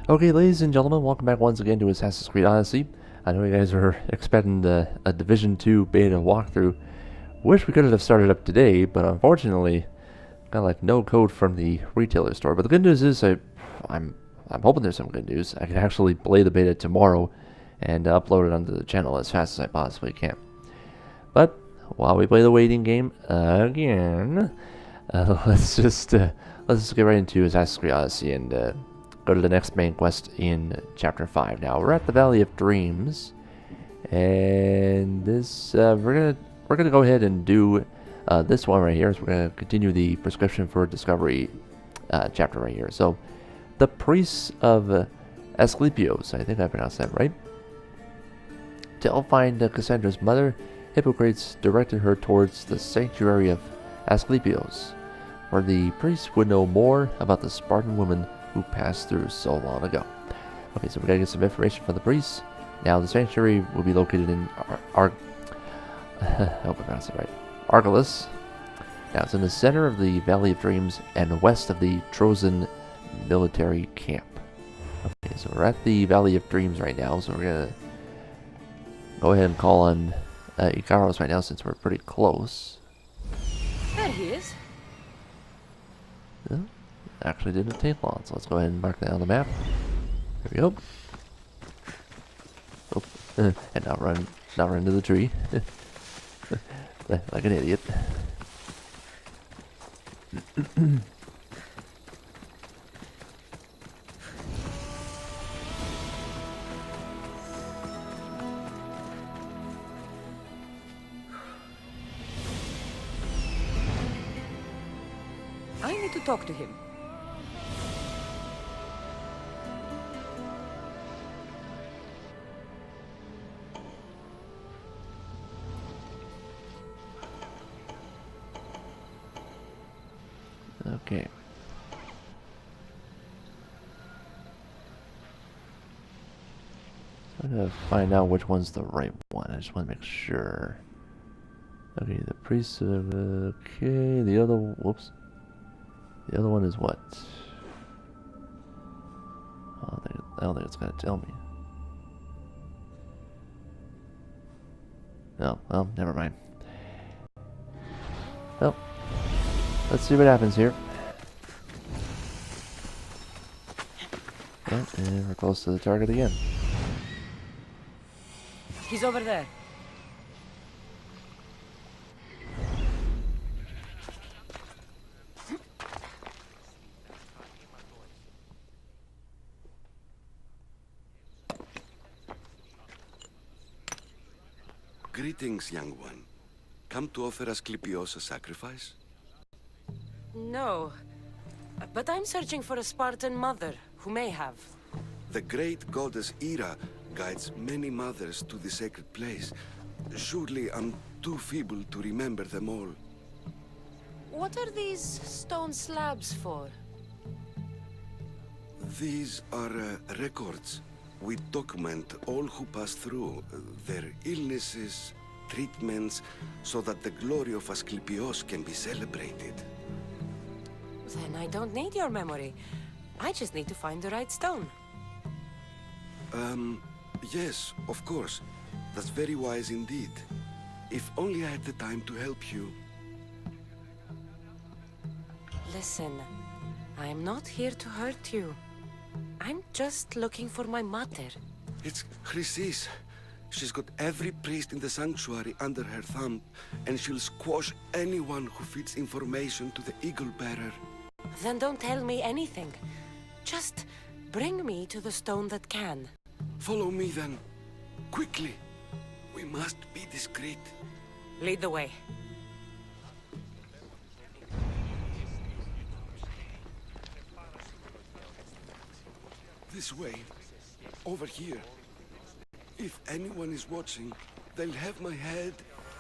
Okay, ladies and gentlemen, welcome back once again to Assassin's Creed Odyssey. I know you guys are expecting a Division 2 beta walkthrough. Wish we could have started up today, but unfortunately, got like no code from the retailer store. But the good news is I'm hoping there's some good news. I can actually play the beta tomorrow and upload it onto the channel as fast as I possibly can. But while we play the waiting game again, let's just get right into Assassin's Creed Odyssey and go to the next main quest in Chapter 5. Now, we're at the Valley of Dreams, and this, we're gonna go ahead and do this one right here. So we're gonna continue the prescription for discovery chapter right here. So, the priests of Asklepios, I think I pronounced that right, to help find Kassandra's mother, Hippocrates directed her towards the sanctuary of Asklepios, where the priests would know more about the Spartan woman who passed through so long ago. Okay, so we gotta get some information from the priests. Now, the sanctuary will be located in I hope I pronounced it right. Argolis. Now, it's in the center of the Valley of Dreams and west of the Trojan military camp. Okay, so we're at the Valley of Dreams right now, so we're gonna go ahead and call on Ikaros right now since we're pretty close. There he is. Yeah, actually didn't take long, so let's go ahead and mark that on the map. There we go. Oh, and not run into the tree. Like an idiot. I need to talk to him. Okay. I'm gonna find out which one's the right one. I just want to make sure. Okay, the priest of okay, the other whoops. The other one is what? Oh, I don't think it's gonna tell me. No, well, never mind. Well, let's see what happens here. Oh, and we're close to the target again. He's over there. Greetings, young one. Come to offer Asklepios a sacrifice? No, but I'm searching for a Spartan mother who may have. The great goddess Ira guides many mothers to the sacred place. Surely I'm too feeble to remember them all. What are these stone slabs for? These are records. We document all who pass through, their illnesses, treatments, so that the glory of Asklepios can be celebrated. Then I don't need your memory. I just need to find the right stone. Yes, of course. That's very wise indeed. If only I had the time to help you. Listen, I'm not here to hurt you. I'm just looking for my mother. It's Chrysis. She's got every priest in the sanctuary under her thumb, and she'll squash anyone who feeds information to the Eagle Bearer. Then don't tell me anything. Just bring me to the stone that can. Follow me then. Quickly. We must be discreet. Lead the way. This way. Over here. If anyone is watching, they'll have my head.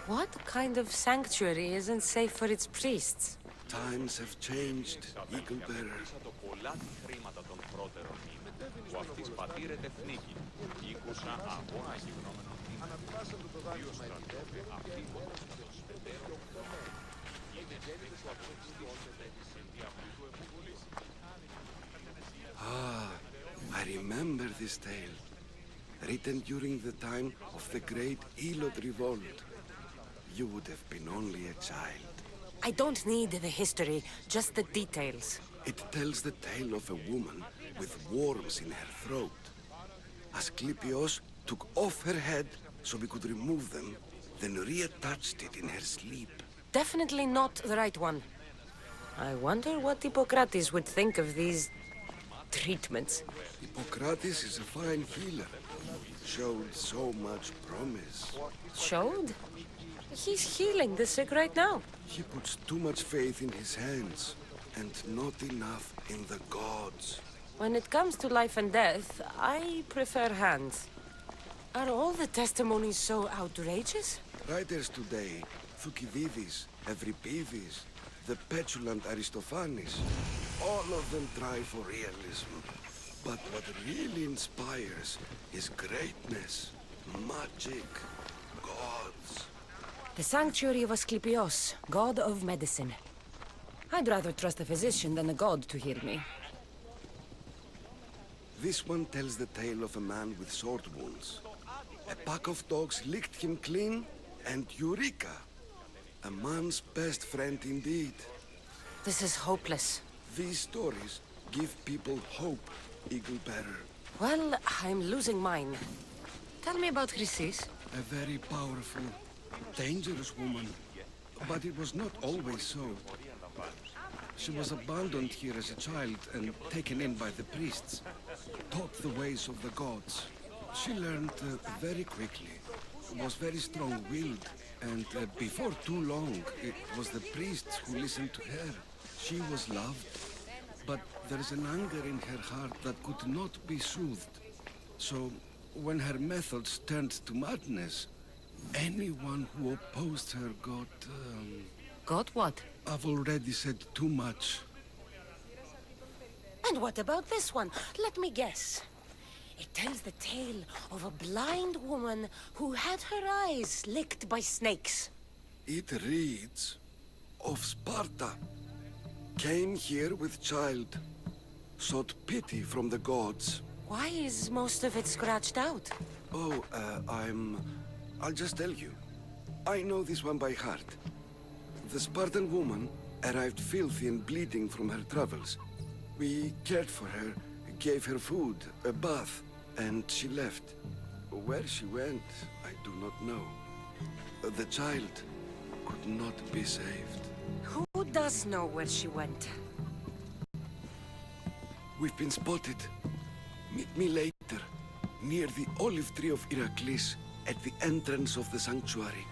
What kind of sanctuary isn't safe for its priests? Times have changed, Eagle Bearer. Ah, I remember this tale, written during the time of the Great Elod Revolt. You would have been only a child. I don't need the history, just the details. It tells the tale of a woman with worms in her throat. Asklepios took off her head so we could remove them, then reattached it in her sleep. Definitely not the right one. I wonder what Hippocrates would think of these treatments. Hippocrates is a fine healer. Showed so much promise. Showed? He's healing the sick right now. He puts too much faith in his hands, and not enough in the gods. When it comes to life and death, I prefer hands. Are all the testimonies so outrageous? Writers today, Thucydides, Euripides, the petulant Aristophanes, all of them try for realism. But what really inspires is greatness, magic, gods. The sanctuary of Asklepios, god of medicine. I'd rather trust a physician than a god to heal me. This one tells the tale of a man with sword wounds. A pack of dogs licked him clean, and Eureka! A man's best friend indeed. This is hopeless. These stories give people hope, Eagle Bearer. Well, I'm losing mine. Tell me about Chrysis. A very powerful, dangerous woman. But it was not always so. She was abandoned here as a child and taken in by the priests. Taught the ways of the gods. She learned very quickly. Was very strong-willed. And before too long, it was the priests who listened to her. She was loved. But there is an anger in her heart that could not be soothed. So, when her methods turned to madness, anyone who opposed her got... Got what? I've already said too much. And what about this one? Let me guess. It tells the tale of a blind woman who had her eyes licked by snakes. It reads of Sparta. Came here with child. Sought pity from the gods. Why is most of it scratched out? Oh, I'll just tell you. I know this one by heart. The Spartan woman arrived filthy and bleeding from her travels. We cared for her, gave her food, a bath, and she left. Where she went, I do not know. The child could not be saved. Who does know where she went? We've been spotted. Meet me later, near the olive tree of Heracles, at the entrance of the sanctuary.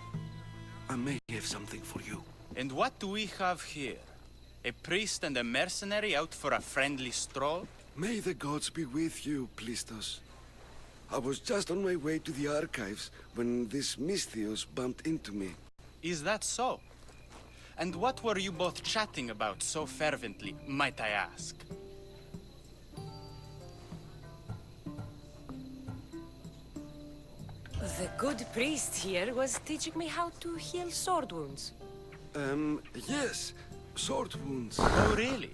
I may have something for you. And what do we have here? A priest and a mercenary out for a friendly stroll? May the gods be with you, Plistos. I was just on my way to the archives when this Misthios bumped into me. Is that so? And what were you both chatting about so fervently, might I ask? The good priest here was teaching me how to heal sword wounds. Yes. Sword wounds. Oh, really?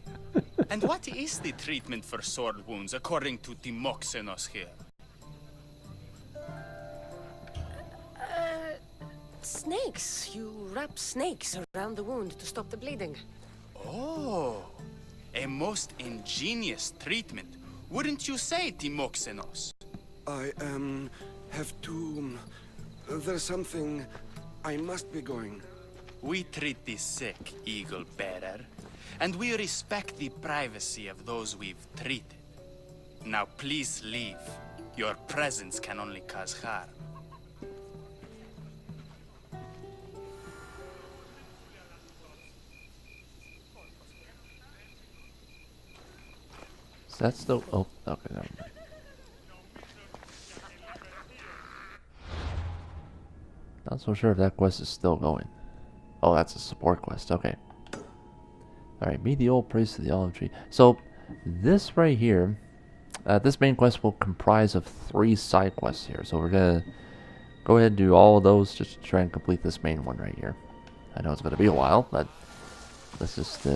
And what is the treatment for sword wounds, according to Timoxenos here? Snakes. You wrap snakes around the wound to stop the bleeding. Oh, a most ingenious treatment. Wouldn't you say, Timoxenos? I, have to... there's something... I must be going. We treat the sick, Eagle Bearer, and we respect the privacy of those we've treated. Now please leave. Your presence can only cause harm. Is that still... Oh, okay, never mind. Not so sure if that quest is still going. Oh, that's a support quest. Okay. Alright, meet the old priest of the olive tree. So, this right here, this main quest will comprise of 3 side quests here. So we're gonna go ahead and do all of those just to try and complete this main one right here. I know it's gonna be a while, but let's just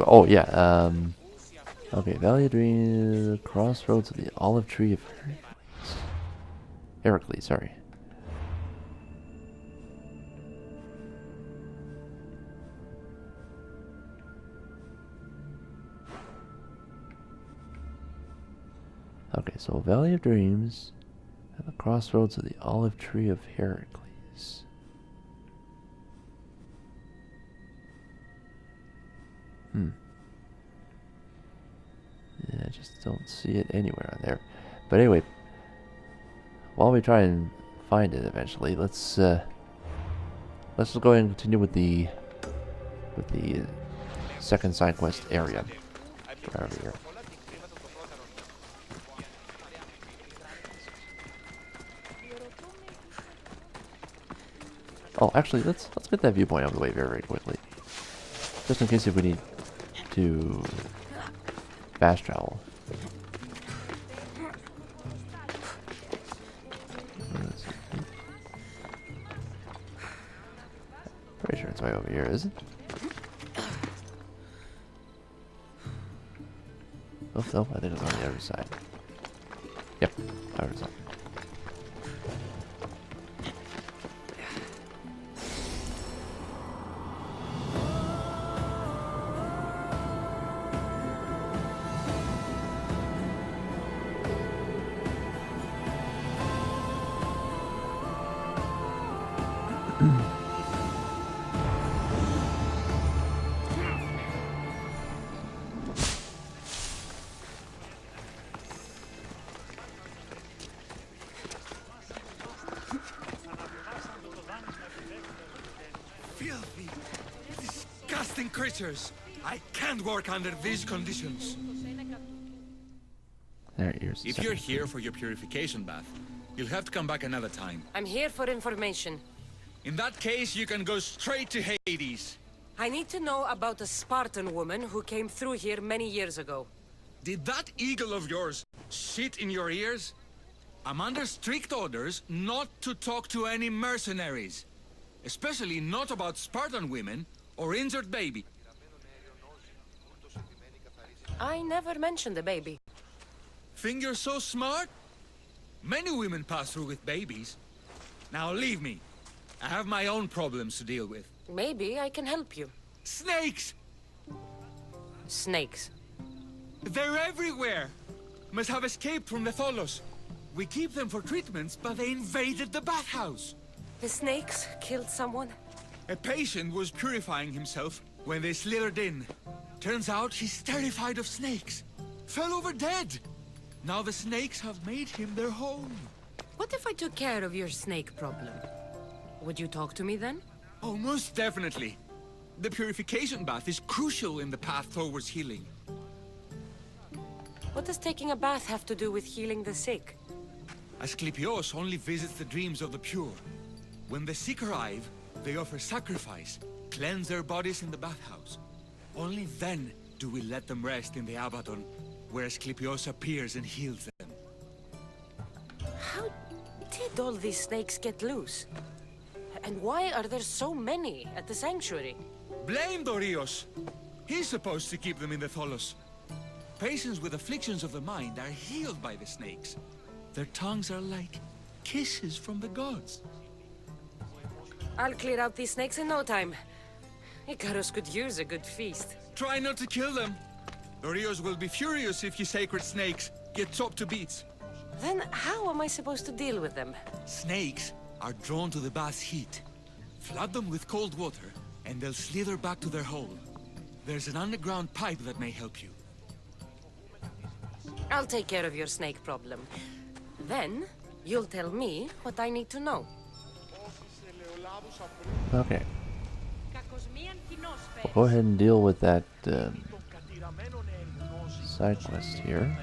oh yeah, Okay, Valley of Dreams, crossroads of the olive tree of Heracles, sorry. Okay, so Valley of Dreams at the crossroads of the olive tree of Heracles. Yeah, I just don't see it anywhere on there. But anyway, while we try and find it eventually, let's just go ahead and continue with the second side quest area. Right over here. Oh, actually, let's get that viewpoint out of the way very, very quickly, just in case if we need to fast travel. Pretty sure it's right over here, is it? Oh, no, I think it's on the other side. Yep, other side. Filthy, disgusting creatures! I can't work under these conditions. There, here's If you're here for your purification bath, you'll have to come back another time. I'm here for information. In that case, you can go straight to Hades. I need to know about a Spartan woman who came through here many years ago. Did that eagle of yours shit in your ears? I'm under strict orders not to talk to any mercenaries. Especially not about Spartan women or injured baby. I never mentioned the baby. Think you're so smart? Many women pass through with babies. Now leave me. I have my own problems to deal with. Maybe I can help you. Snakes! Snakes. They're everywhere! Must have escaped from the Tholos. We keep them for treatments, but they invaded the bathhouse. The snakes killed someone? A patient was purifying himself when they slithered in. Turns out he's terrified of snakes. Fell over dead. Now the snakes have made him their home. What if I took care of your snake problem? Would you talk to me then? Oh, most definitely. The purification bath is crucial in the path towards healing. What does taking a bath have to do with healing the sick? Asklepios only visits the dreams of the pure. When the sick arrive, they offer sacrifice, cleanse their bodies in the bathhouse. Only then do we let them rest in the Abaddon, where Asklepios appears and heals them. How did all these snakes get loose? And why are there so many at the sanctuary? Blame Dorios! He's supposed to keep them in the Tholos. Patients with afflictions of the mind are healed by the snakes. Their tongues are like kisses from the gods. I'll clear out these snakes in no time. Icarus could use a good feast. Try not to kill them. Dorios will be furious if you sacred snakes get chopped to bits. Then how am I supposed to deal with them? Snakes are drawn to the bath's heat. Flood them with cold water, and they'll slither back to their hole. There's an underground pipe that may help you. I'll take care of your snake problem. Then, you'll tell me what I need to know. Okay. We'll go ahead and deal with that side quest here.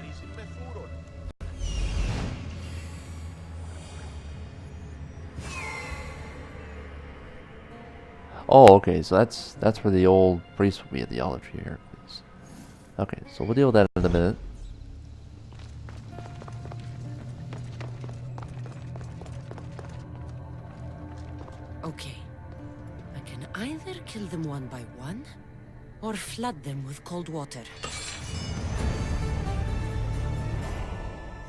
Oh, okay, so that's where the old priest will be at the olive tree here. Okay, so we'll deal with that in a minute. Okay. I can either kill them one by one, or flood them with cold water.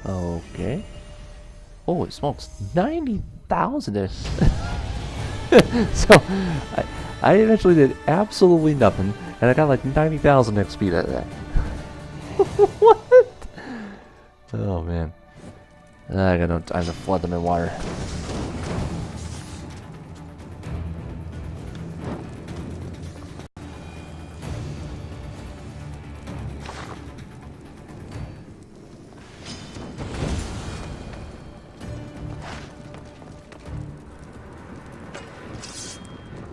Okay. Holy smokes, 90,000! So, I eventually did absolutely nothing, and I got like 90,000 XP out of that. What? Oh man. I got no time to flood them in water.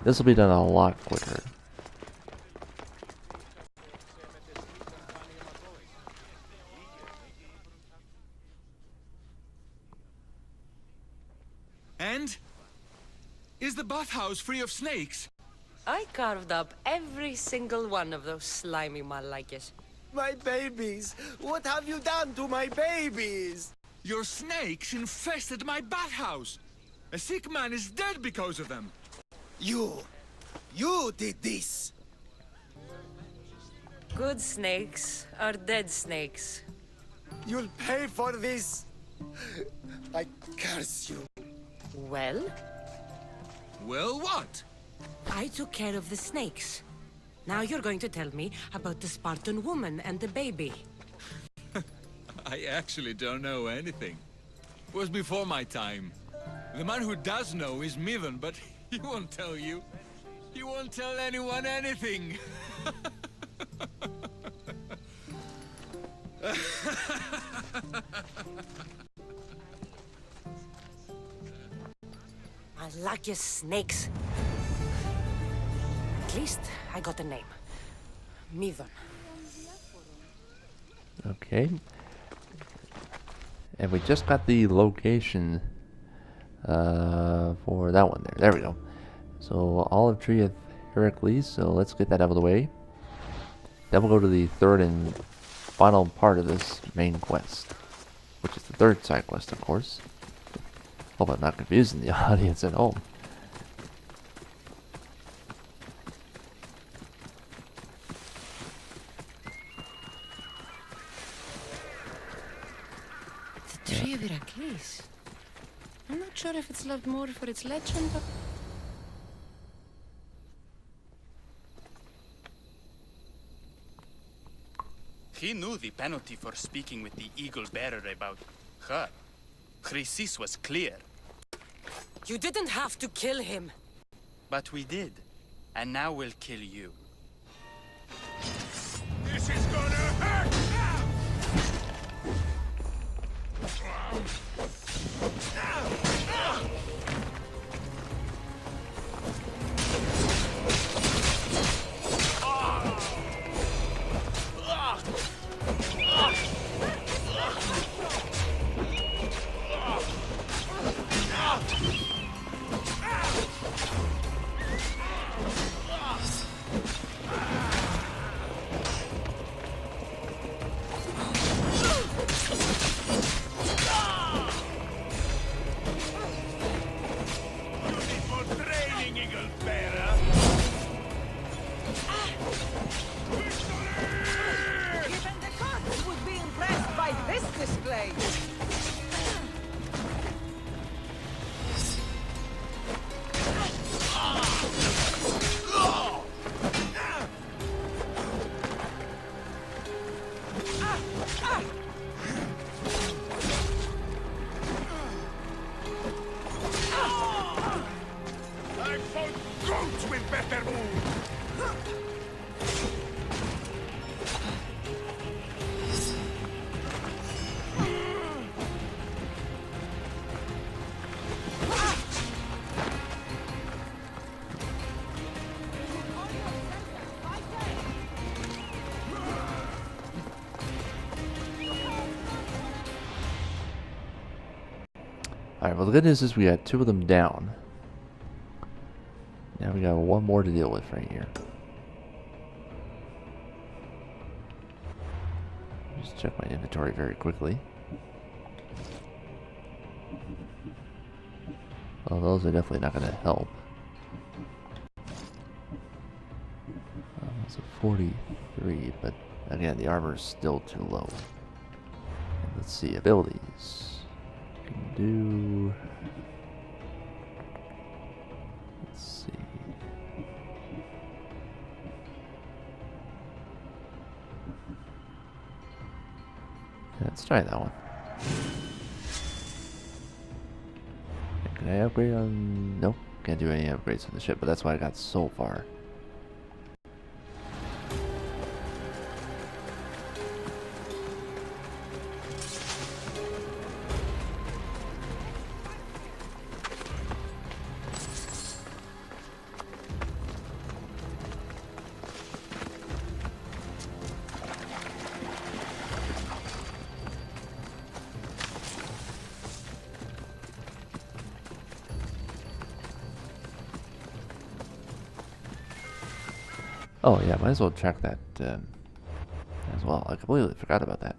This will be done a lot quicker. And? Is the bathhouse free of snakes? I carved up every single one of those slimy malakes. My babies! What have you done to my babies? Your snakes infested my bathhouse! A sick man is dead because of them! You did this! Good snakes are dead snakes. You'll pay for this! I curse you. Well, Well, what? I took care of the snakes. Now you're going to tell me about the Spartan woman and the baby. I actually don't know anything. It was before my time. The man who does know is Mivan, but he won't tell you. He won't tell anyone anything. Malakis snakes. At least I got a name. Mivan. Okay. And we just got the location for that one there. There we go. So olive tree of Heracles. So let's get that out of the way. Then we'll go to the third and final part of this main quest, which is the third side quest, of course. Hope I'm not confusing the audience at home. The tree of Heracles. I'm not sure if it's loved more for its legend or... He knew the penalty for speaking with the eagle bearer about her. Chrysis was clear. You didn't have to kill him. But we did. And now we'll kill you. This is gonna hurt! Even the gods would be impressed by this display. I fought goats with better moves! Alright, well the good news is we got 2 of them down. Now we got 1 more to deal with right here. Just check my inventory very quickly. Well, those are definitely not going to help. It's a 43, but again, the armor is still too low. And Let's see, abilities. Can do. Let's see. Let's try that one. Can I upgrade on? Nope, can't do any upgrades on the ship, but that's what I got so far. Oh yeah, might as well check that as well. I completely forgot about that.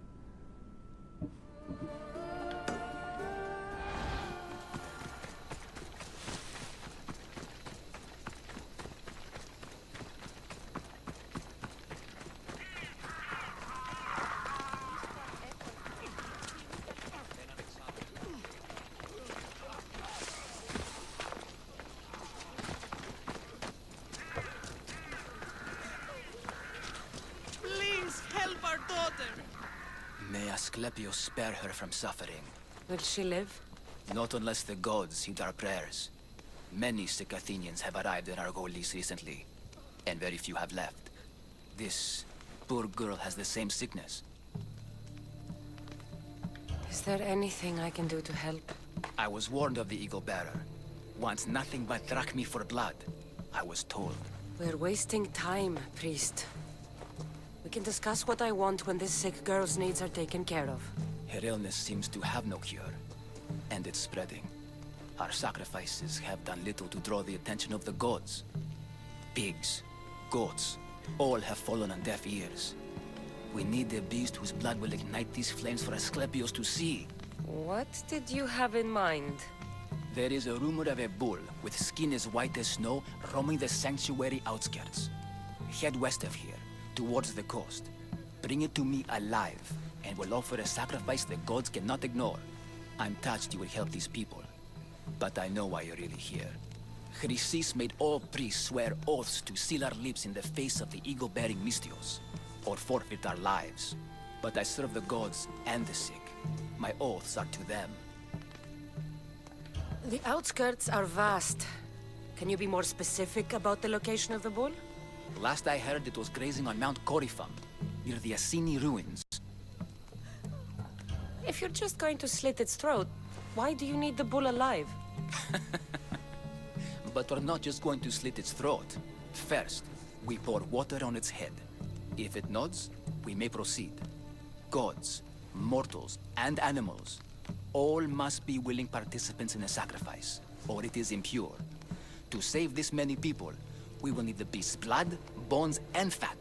May Asklepios spare her from suffering. Will she live? Not unless the gods heed our prayers. Many sick Athenians have arrived in our Argolis recently, and very few have left. This poor girl has the same sickness. Is there anything I can do to help? I was warned of the Eagle Bearer. Wants nothing but drachmi for blood, I was told. We're wasting time, priest. We can discuss what I want when this sick girl's needs are taken care of. Her illness seems to have no cure, and it's spreading. Our sacrifices have done little to draw the attention of the gods. Pigs, goats, all have fallen on deaf ears. We need a beast whose blood will ignite these flames for Asklepios to see. What did you have in mind? There is a rumor of a bull with skin as white as snow roaming the sanctuary outskirts. Head west of here, towards the coast. Bring it to me alive, and we'll offer a sacrifice the gods cannot ignore. I'm touched you will help these people, but I know why you're really here. Chrysis made all priests swear oaths to seal our lips in the face of the eagle-bearing Mystios, or forfeit our lives. But I serve the gods and the sick. My oaths are to them. The outskirts are vast. Can you be more specific about the location of the bull? Last I heard, it was grazing on Mount Corifum, near the Assini ruins. If you're just going to slit its throat, why do you need the bull alive? But we're not just going to slit its throat. First, we pour water on its head. If it nods, we may proceed. Gods, mortals, and animals, all must be willing participants in a sacrifice, or it is impure. To save this many people, we will need the beast's blood, bones, and fat.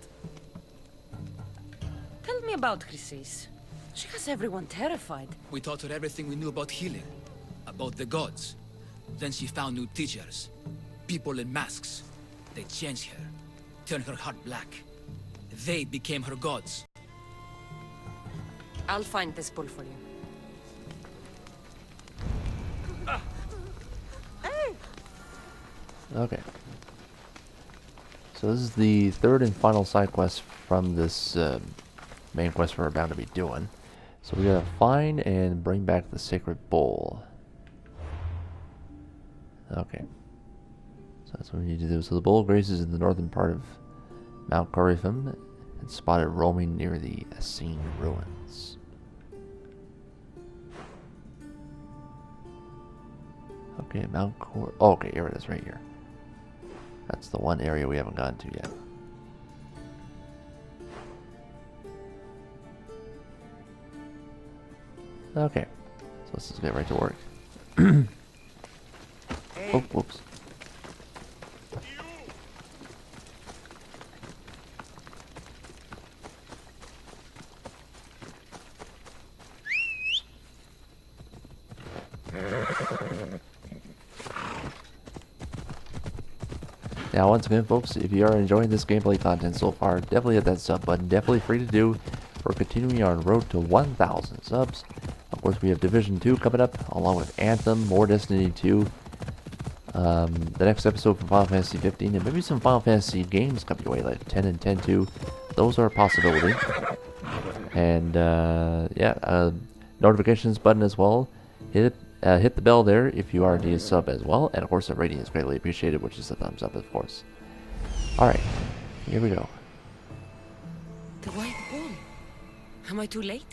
Tell me about Chrysis. She has everyone terrified. We taught her everything we knew about healing, about the gods. Then she found new teachers, people in masks. They changed her, turned her heart black. They became her gods. I'll find this bull for you. Okay. So this is the third and final side quest from this main quest we're about to be doing. So we gotta find and bring back the sacred bowl. Okay. So that's what we need to do. So the bull grazes in the northern part of Mount Corifum and spotted roaming near the Assine ruins. Okay, Mount Cor. Oh, okay, here it is, right here. That's the one area we haven't gotten to yet. Okay, so let's just get right to work. Oh, whoops. Now, once again, folks, if you are enjoying this gameplay content so far, definitely hit that sub button. Definitely free to do. we're continuing our road to 1,000 subs. Of course, we have Division 2 coming up, along with Anthem, more Destiny 2. The next episode from Final Fantasy 15, and maybe some Final Fantasy games coming your way, like 10 and 10-2. Those are a possibility. And, yeah, notifications button as well. Hit the bell there if you are a sub as well. And, of course, a rating is greatly appreciated, which is a thumbs up, of course. Alright, here we go. The white bull. Am I too late?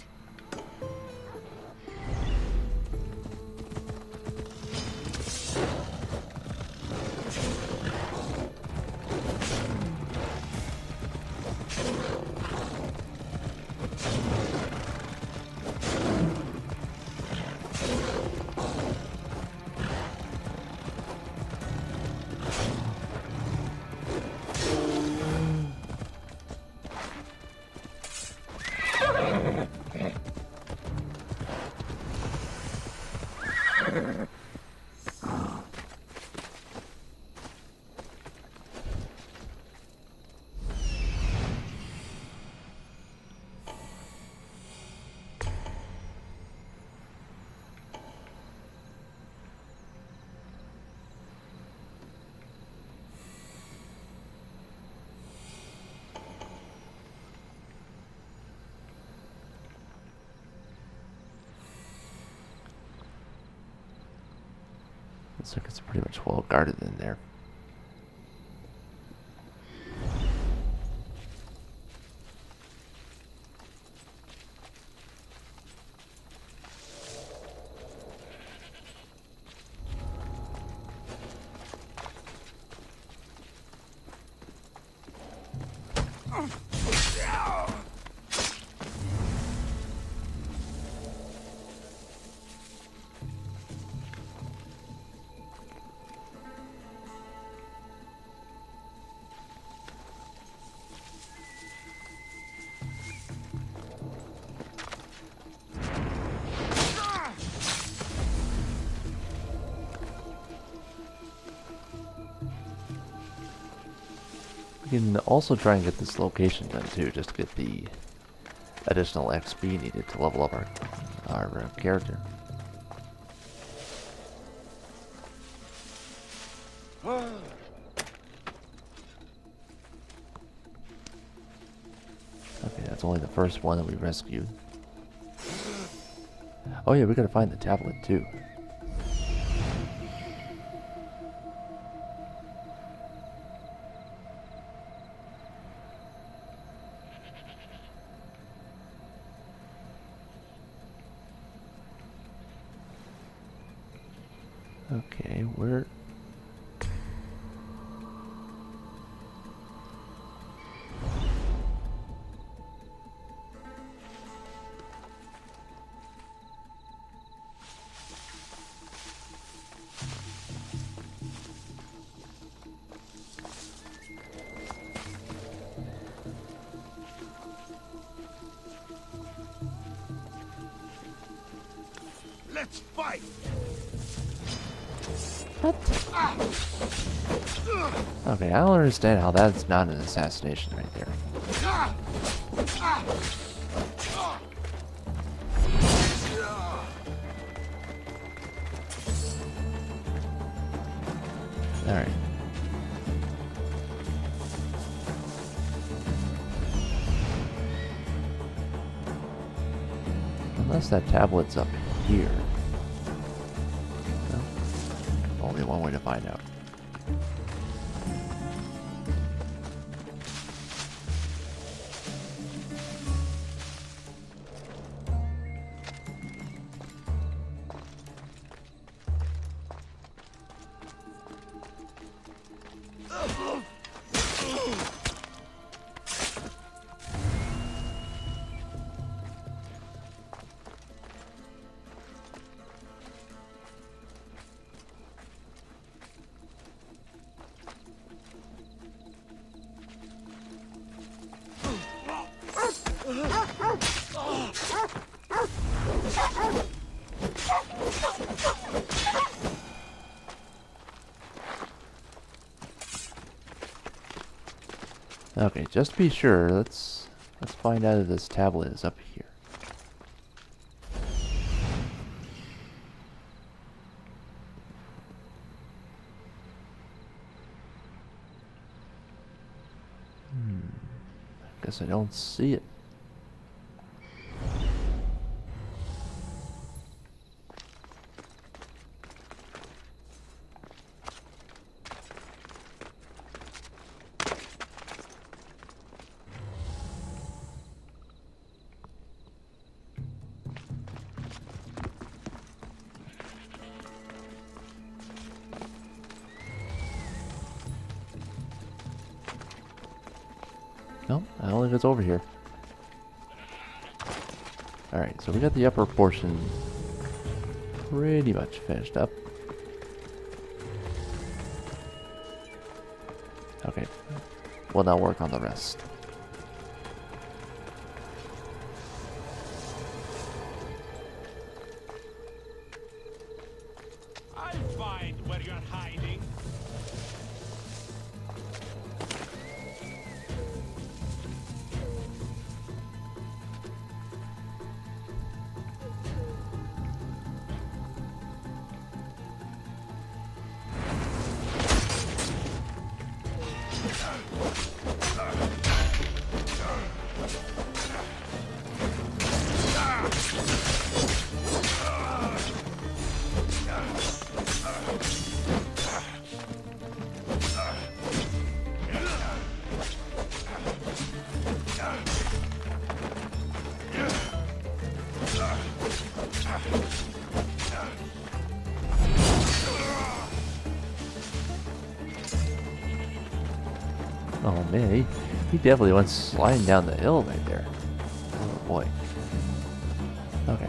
Looks like it's pretty much well guarded in there. We can also try and get this location done too, just to get the additional XP needed to level up our character. Okay, that's only the first one that we rescued. Oh yeah, we gotta find the tablet too. Okay, where... Let's fight! Okay, I don't understand how that's not an assassination right there. Alright. Unless that tablet's up here. No? Only one way to find out. Okay, just to be sure, let's Let's find out if this tablet is up here. Guess I don't see it. No, I don't think it's over here. Alright, so we got the upper portion pretty much finished up. Okay, we'll now work on the rest. I'll find where you're hiding. Oh man, he definitely went sliding down the hill right there. Oh boy. Okay.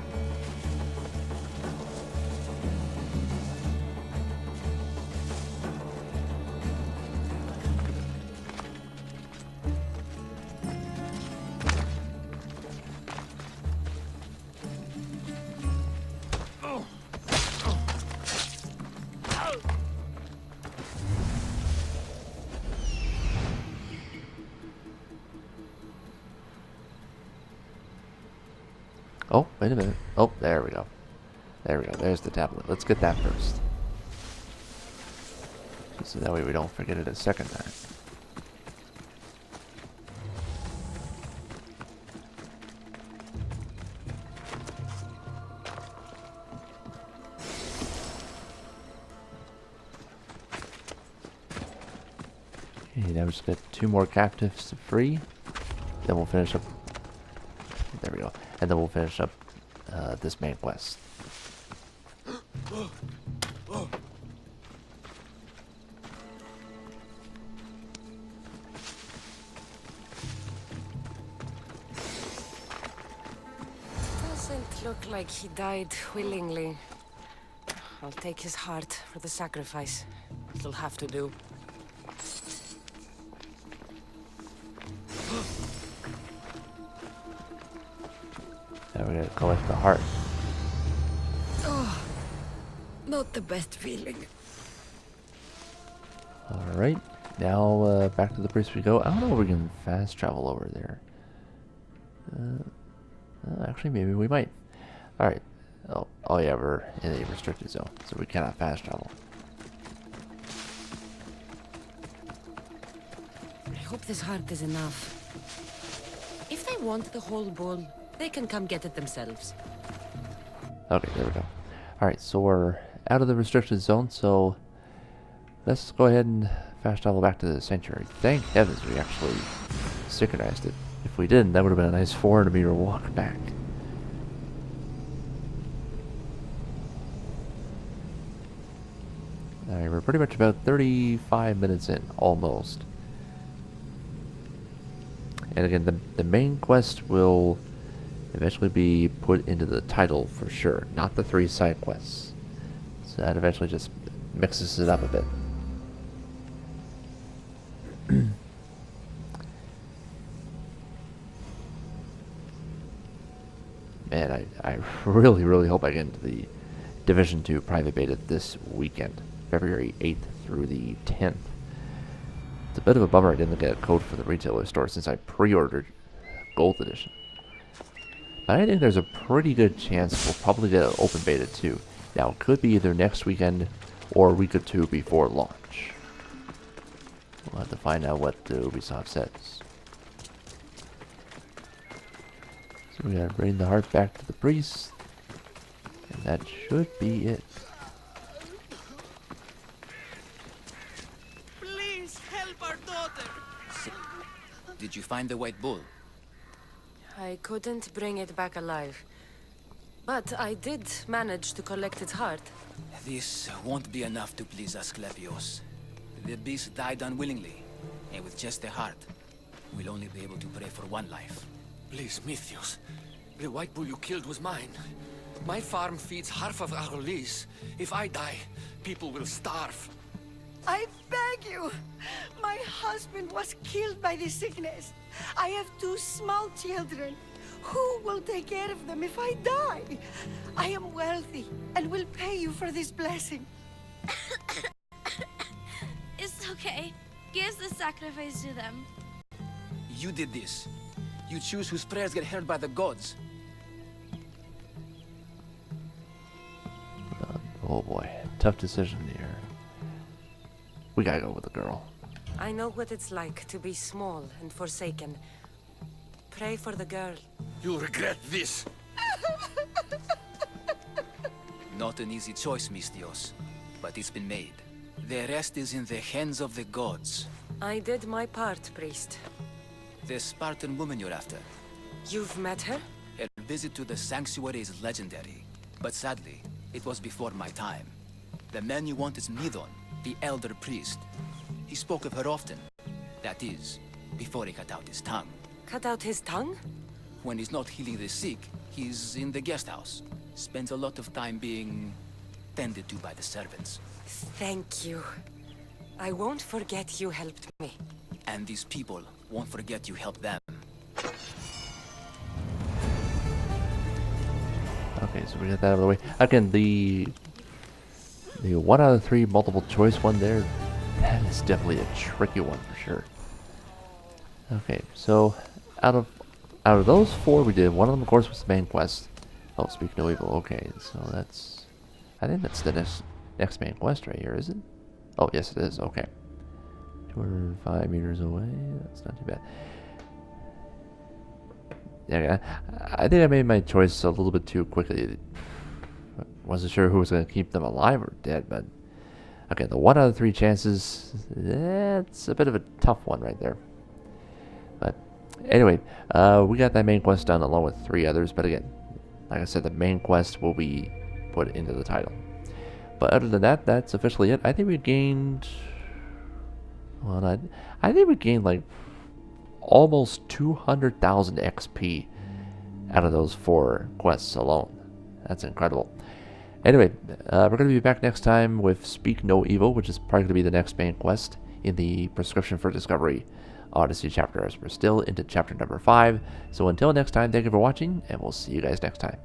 Oh, wait a minute. Oh, there we go. There we go. There's the tablet. Let's get that first. So that way we don't forget it a second time. Okay, now we just got 2 more captives to free. Then we'll finish up. There we go. And then we'll finish up this main quest. Doesn't look like he died willingly. I'll take his heart for the sacrifice. It'll have to do. Now we're gonna collect the heart. Oh, not the best feeling. Alright, now back to the priest we go. I don't know if we can fast travel over there. Actually, maybe we might. Alright. Oh yeah, we're in a restricted zone, so we cannot fast travel. I hope this heart is enough. If they want the whole bowl, they can come get it themselves. Okay, there we go. Alright, so we're out of the restricted zone, so let's go ahead and fast travel back to the sanctuary. Thank heavens we actually synchronized it. If we didn't, that would have been a nice 400-meter walk back. Alright, we're pretty much about 35 minutes in, almost. And again, the main quest will eventually be put into the title for sure, not the 3 side quests. So that eventually just mixes it up a bit. Man, I really, really hope I get into the Division 2 private beta this weekend, February 8th through the 10th. It's a bit of a bummer I didn't get a code for the retailer store since I pre-ordered Gold Edition. But I think there's a pretty good chance we'll probably get an open beta too. Now, it could be either next weekend or a week or two before launch. We'll have to find out what Ubisoft says. So we gotta bring the heart back to the priest. And that should be it. Please help our daughter. Did you find the white bull? I couldn't bring it back alive. But I did manage to collect its heart. This won't be enough to please Asklepios. The beast died unwillingly, and with just the heart, we'll only be able to pray for one life. Please, Mythios. The white bull you killed was mine. My farm feeds half of our lease. If I die, people will starve. I beg you. My husband was killed by this sickness. I have 2 small children. Who will take care of them if I die? I am wealthy and will pay you for this blessing. It's okay. Give the sacrifice to them. You did this. You choose whose prayers get heard by the gods. Oh boy, tough decision here. We gotta go with the girl. I know what it's like to be small and forsaken. Pray for the girl. You'll regret this. Not an easy choice, Mystios, but it's been made. The rest is in the hands of the gods. I did my part, priest. The Spartan woman you're after. You've met her? Her visit to the sanctuary is legendary, but sadly, it was before my time. The man you want is Nidon, the elder priest. He spoke of her often. That is, before he cut out his tongue. Cut out his tongue? When he's not healing the sick, he's in the guest house. Spends a lot of time being tended to by the servants. Thank you. I won't forget you helped me. And these people won't forget you helped them. Okay, so we got that out of the way. Again, the 1 out of 3 multiple choice one there, that is definitely a tricky one for sure. Okay, so out of those 4 we did, one of them of course was the main quest. Oh, speak no evil. Okay, so I think that's the next main quest right here, is it? Oh, yes it is. Okay, 205 meters away. That's not too bad. Yeah, I think I made my choice a little bit too quickly. Wasn't sure who was going to keep them alive or dead, but okay, the 1 out of 3 chances, that's a bit of a tough one right there. But anyway, we got that main quest done along with 3 others, but again, like I said, the main quest will be put into the title. But other than that, that's officially it. I think we gained, well, I think we gained like almost 200,000 XP out of those 4 quests alone. That's incredible. Anyway, we're going to be back next time with Speak No Evil, which is probably going to be the next main quest in the Prescription for Discovery Odyssey chapter, as we're still into chapter number 5. So until next time, thank you for watching, and we'll see you guys next time.